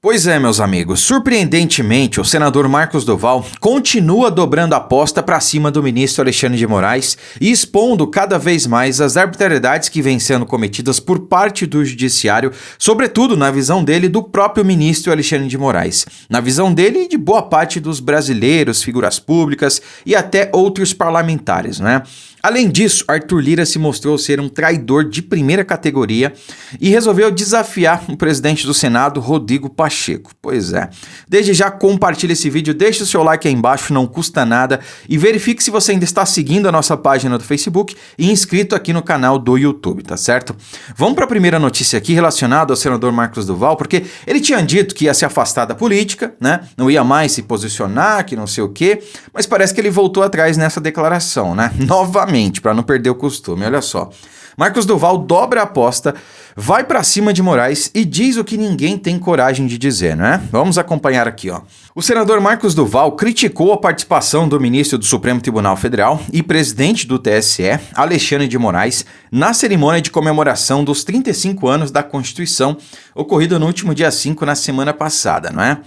Pois é, meus amigos, surpreendentemente, o senador Marcos Duval continua dobrando a aposta para cima do ministro Alexandre de Moraes e expondo cada vez mais as arbitrariedades que vêm sendo cometidas por parte do judiciário, sobretudo na visão dele do próprio ministro Alexandre de Moraes, na visão dele e de boa parte dos brasileiros, figuras públicas e até outros parlamentares, né? Além disso, Arthur Lira se mostrou ser um traidor de primeira categoria e resolveu desafiar o presidente do Senado, Rodrigo Pacheco. Pois é. Desde já compartilhe esse vídeo, deixe o seu like aí embaixo, não custa nada, e verifique se você ainda está seguindo a nossa página do Facebook e inscrito aqui no canal do YouTube, tá certo? Vamos para a primeira notícia aqui relacionada ao senador Marcos Duval, porque ele tinha dito que ia se afastar da política, né? Não ia mais se posicionar, que não sei o quê, mas parece que ele voltou atrás nessa declaração, né? Novamente, para não perder o costume, olha só. Marcos Duval dobra a aposta, vai para cima de Moraes e diz o que ninguém tem coragem de dizer, né? Vamos acompanhar aqui, ó. O senador Marcos Duval criticou a participação do ministro do Supremo Tribunal Federal e presidente do TSE, Alexandre de Moraes, na cerimônia de comemoração dos 35 anos da Constituição, ocorrida no último dia 5, na semana passada, não é?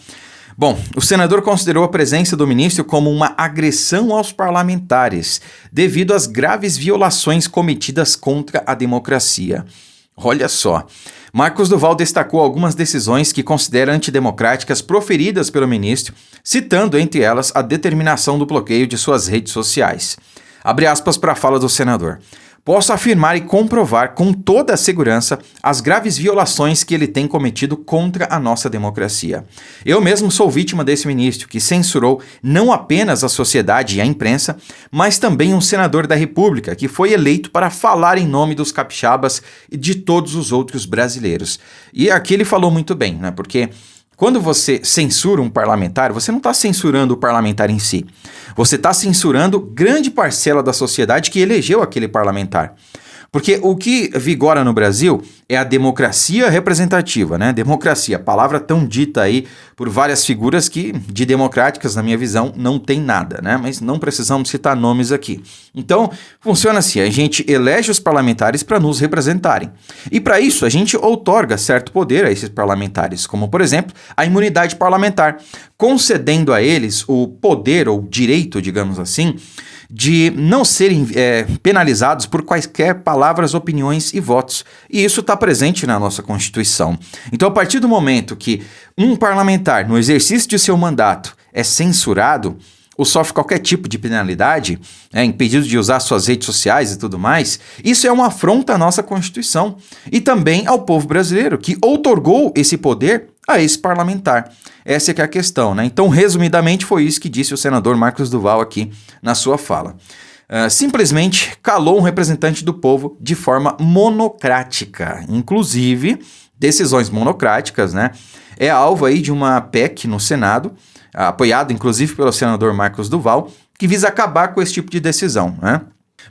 Bom, o senador considerou a presença do ministro como uma agressão aos parlamentares, devido às graves violações cometidas contra a democracia. Olha só, Marcos Duval destacou algumas decisões que considera antidemocráticas proferidas pelo ministro, citando entre elas a determinação do bloqueio de suas redes sociais. Abre aspas para a fala do senador. Posso afirmar e comprovar com toda a segurança as graves violações que ele tem cometido contra a nossa democracia. Eu mesmo sou vítima desse ministro que censurou não apenas a sociedade e a imprensa, mas também um senador da República que foi eleito para falar em nome dos capixabas e de todos os outros brasileiros. E aqui ele falou muito bem, né? Porque quando você censura um parlamentar, você não está censurando o parlamentar em si. Você está censurando grande parcela da sociedade que elegeu aquele parlamentar. Porque o que vigora no Brasil é a democracia representativa, né? Democracia, palavra tão dita aí por várias figuras que, de democráticas, na minha visão, não tem nada, né? Mas não precisamos citar nomes aqui. Então, funciona assim, a gente elege os parlamentares para nos representarem. E para isso, a gente outorga certo poder a esses parlamentares, como, por exemplo, a imunidade parlamentar, concedendo a eles o poder ou direito, digamos assim, de não serem penalizados por quaisquer palavras, opiniões e votos. E isso está presente na nossa Constituição. Então, a partir do momento que um parlamentar, no exercício de seu mandato, é censurado ou sofre qualquer tipo de penalidade, impedido de usar suas redes sociais e tudo mais, isso é uma afronta à nossa Constituição e também ao povo brasileiro, que outorgou esse poder a esse parlamentar. Essa é que é a questão, né? Então, resumidamente, foi isso que disse o senador Marcos Duval aqui na sua fala. Simplesmente calou um representante do povo de forma monocrática. Inclusive, decisões monocráticas, né? É alvo aí de uma PEC no Senado, apoiado inclusive pelo senador Marcos Duval, que visa acabar com esse tipo de decisão, né?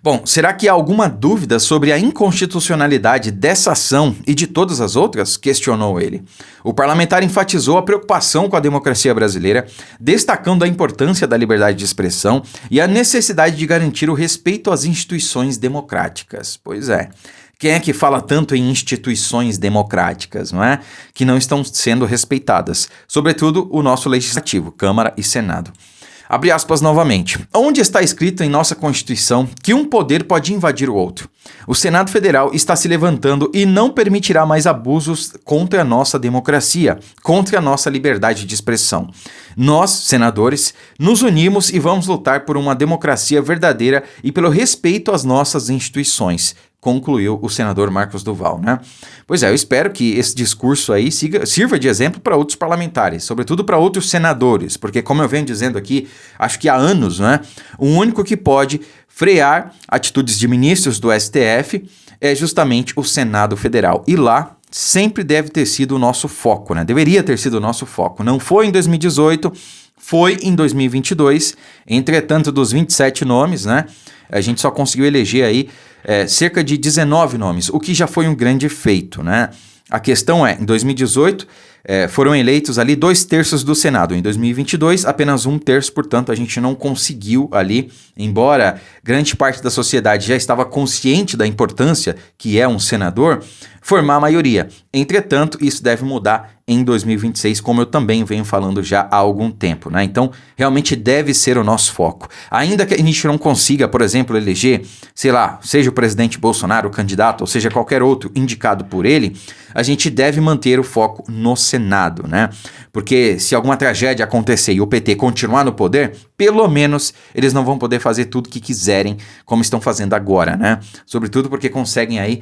Bom, será que há alguma dúvida sobre a inconstitucionalidade dessa ação e de todas as outras? Questionou ele. O parlamentar enfatizou a preocupação com a democracia brasileira, destacando a importância da liberdade de expressão e a necessidade de garantir o respeito às instituições democráticas. Pois é. Quem é que fala tanto em instituições democráticas, não é? Que não estão sendo respeitadas. Sobretudo o nosso legislativo, Câmara e Senado. Abre aspas novamente. Onde está escrito em nossa Constituição que um poder pode invadir o outro? O Senado Federal está se levantando e não permitirá mais abusos contra a nossa democracia, contra a nossa liberdade de expressão. Nós, senadores, nos unimos e vamos lutar por uma democracia verdadeira e pelo respeito às nossas instituições, concluiu o senador Marcos Duval, né? Pois é, eu espero que esse discurso aí sirva de exemplo para outros parlamentares, sobretudo para outros senadores, porque como eu venho dizendo aqui, acho que há anos, né? O único que pode frear atitudes de ministros do STF é justamente o Senado Federal. E lá sempre deve ter sido o nosso foco, né? Deveria ter sido o nosso foco. Não foi em 2018, foi em 2022. Entretanto, dos 27 nomes, né? A gente só conseguiu eleger aí cerca de 19 nomes, o que já foi um grande feito, né? A questão é, em 2018, foram eleitos ali 2/3 do Senado. Em 2022, apenas 1/3, portanto, a gente não conseguiu ali, embora grande parte da sociedade já estava consciente da importância que é um senador, formar a maioria. Entretanto, isso deve mudar em 2026, como eu também venho falando já há algum tempo, né? Então, realmente deve ser o nosso foco. Ainda que a gente não consiga, por exemplo, eleger, sei lá, seja o presidente Bolsonaro o candidato, ou seja, qualquer outro indicado por ele, a gente deve manter o foco no Senado, né? Porque se alguma tragédia acontecer e o PT continuar no poder, pelo menos eles não vão poder fazer tudo o que quiserem, como estão fazendo agora, né? Sobretudo porque conseguem aí,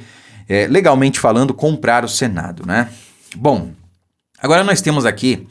legalmente falando, comprar o Senado, né? Bom, agora nós temos aqui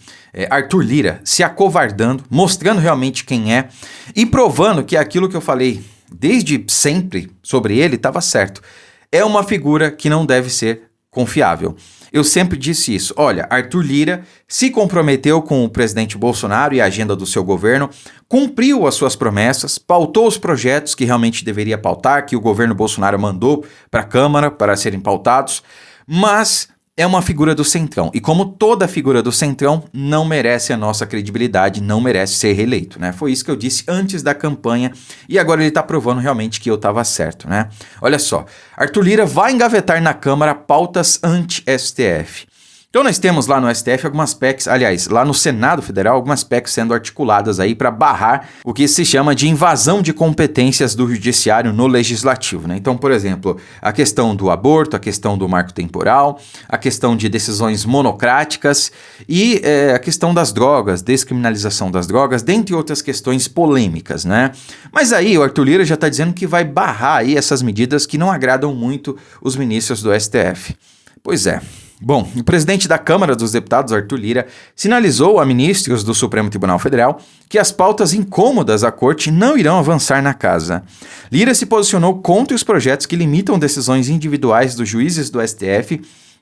Arthur Lira se acovardando, mostrando realmente quem é e provando que aquilo que eu falei desde sempre sobre ele estava certo. É uma figura que não deve ser confiável. Eu sempre disse isso. Olha, Arthur Lira se comprometeu com o presidente Bolsonaro e a agenda do seu governo, cumpriu as suas promessas, pautou os projetos que realmente deveria pautar, que o governo Bolsonaro mandou para a Câmara para serem pautados, mas é uma figura do Centrão. E como toda figura do Centrão, não merece a nossa credibilidade, não merece ser reeleito, né? Foi isso que eu disse antes da campanha e agora ele está provando realmente que eu estava certo, né? Olha só, Arthur Lira vai engavetar na Câmara pautas anti-STF. Então nós temos lá no STF algumas PECs, aliás, lá no Senado Federal, algumas PECs sendo articuladas aí para barrar o que se chama de invasão de competências do judiciário no legislativo, né? Então, por exemplo, a questão do aborto, a questão do marco temporal, a questão de decisões monocráticas e a questão das drogas, descriminalização das drogas, dentre outras questões polêmicas, né? Mas aí o Arthur Lira já está dizendo que vai barrar aí essas medidas que não agradam muito os ministros do STF. Pois é. Bom, o presidente da Câmara dos Deputados, Arthur Lira, sinalizou a ministros do Supremo Tribunal Federal que as pautas incômodas à corte não irão avançar na casa. Lira se posicionou contra os projetos que limitam decisões individuais dos juízes do STF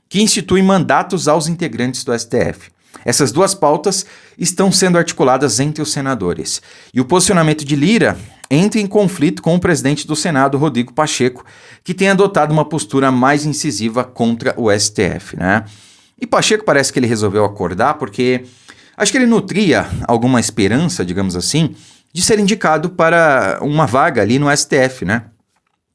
que instituem mandatos aos integrantes do STF. Essas duas pautas estão sendo articuladas entre os senadores. E o posicionamento de Lira entra em conflito com o presidente do Senado, Rodrigo Pacheco, que tem adotado uma postura mais incisiva contra o STF, né? E Pacheco parece que ele resolveu acordar porque acho que ele nutria alguma esperança, digamos assim, de ser indicado para uma vaga ali no STF, né?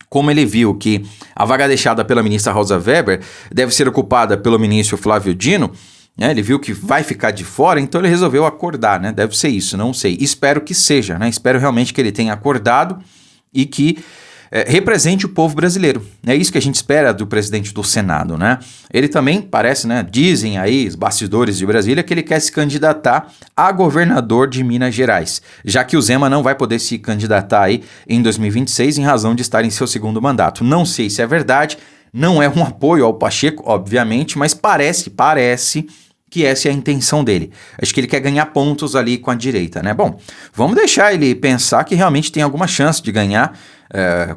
Como ele viu que a vaga deixada pela ministra Rosa Weber deve ser ocupada pelo ministro Flávio Dino, né? Ele viu que vai ficar de fora, então ele resolveu acordar, né? Deve ser isso, não sei. Espero que seja, né? Espero realmente que ele tenha acordado e que represente o povo brasileiro. É isso que a gente espera do presidente do Senado, né? Ele também parece, né? Dizem aí os bastidores de Brasília que ele quer se candidatar a governador de Minas Gerais, já que o Zema não vai poder se candidatar aí em 2026 em razão de estar em seu segundo mandato. Não sei se é verdade, não é um apoio ao Pacheco, obviamente, mas parece que essa é a intenção dele. Acho que ele quer ganhar pontos ali com a direita, né? Bom, vamos deixar ele pensar que realmente tem alguma chance de ganhar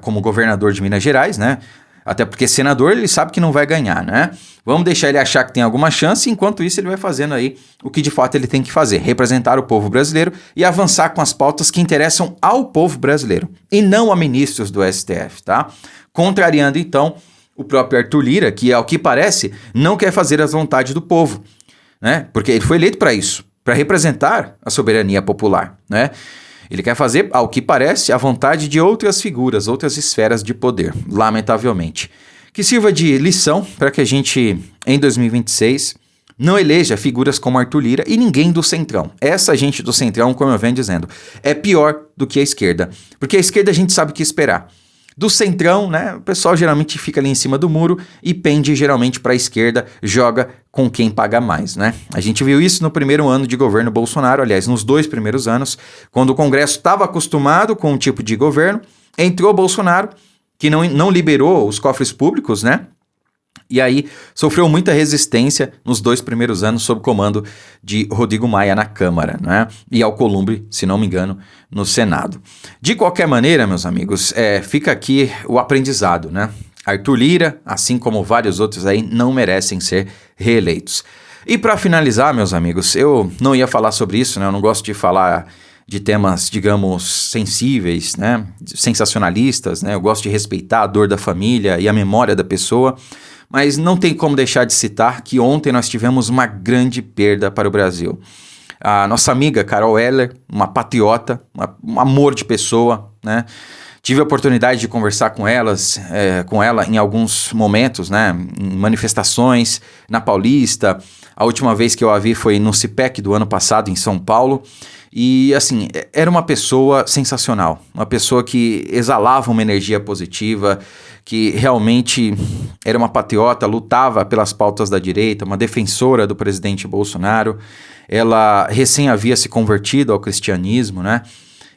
como governador de Minas Gerais, né? Até porque senador ele sabe que não vai ganhar, né? Vamos deixar ele achar que tem alguma chance, enquanto isso ele vai fazendo aí o que de fato ele tem que fazer, representar o povo brasileiro e avançar com as pautas que interessam ao povo brasileiro e não a ministros do STF, tá? Contrariando então o próprio Arthur Lira, que ao que parece não quer fazer as vontades do povo, né? Porque ele foi eleito para isso, para representar a soberania popular, né? Ele quer fazer, ao que parece, a vontade de outras figuras, outras esferas de poder, lamentavelmente. Que sirva de lição para que a gente, em 2026, não eleja figuras como Arthur Lira e ninguém do Centrão. Essa gente do Centrão, como eu venho dizendo, é pior do que a esquerda. Porque a esquerda a gente sabe o que esperar. Do Centrão, né, o pessoal geralmente fica ali em cima do muro e pende geralmente para a esquerda, joga com quem paga mais, né? A gente viu isso no primeiro ano de governo Bolsonaro, aliás, nos 2 primeiros anos, quando o Congresso estava acostumado com um tipo de governo, entrou Bolsonaro, que não liberou os cofres públicos, né? E aí sofreu muita resistência nos 2 primeiros anos sob comando de Rodrigo Maia na Câmara, né? E Alcolumbre, se não me engano, no Senado. De qualquer maneira, meus amigos, fica aqui o aprendizado, né? Arthur Lira, assim como vários outros aí, não merecem ser reeleitos. E para finalizar, meus amigos, eu não ia falar sobre isso, né? Eu não gosto de falar de temas, digamos, sensíveis, né? Sensacionalistas, né? Eu gosto de respeitar a dor da família e a memória da pessoa. Mas não tem como deixar de citar que ontem nós tivemos uma grande perda para o Brasil. A nossa amiga Carol Heller, uma patriota, um amor de pessoa, né? Tive a oportunidade de conversar com ela em alguns momentos, né? Em manifestações, na Paulista. A última vez que eu a vi foi no CIPEC do ano passado, em São Paulo. E, assim, era uma pessoa sensacional. Uma pessoa que exalava uma energia positiva, que realmente era uma patriota, lutava pelas pautas da direita, uma defensora do presidente Bolsonaro. Ela recém havia se convertido ao cristianismo, né?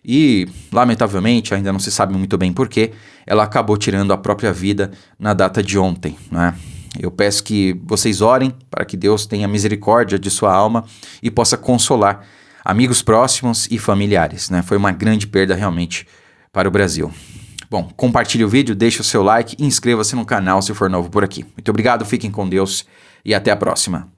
E, lamentavelmente, ainda não se sabe muito bem porquê, ela acabou tirando a própria vida na data de ontem, né? Eu peço que vocês orem para que Deus tenha misericórdia de sua alma e possa consolar amigos próximos e familiares, né? Foi uma grande perda realmente para o Brasil. Bom, compartilhe o vídeo, deixe o seu like e inscreva-se no canal se for novo por aqui. Muito obrigado, fiquem com Deus e até a próxima.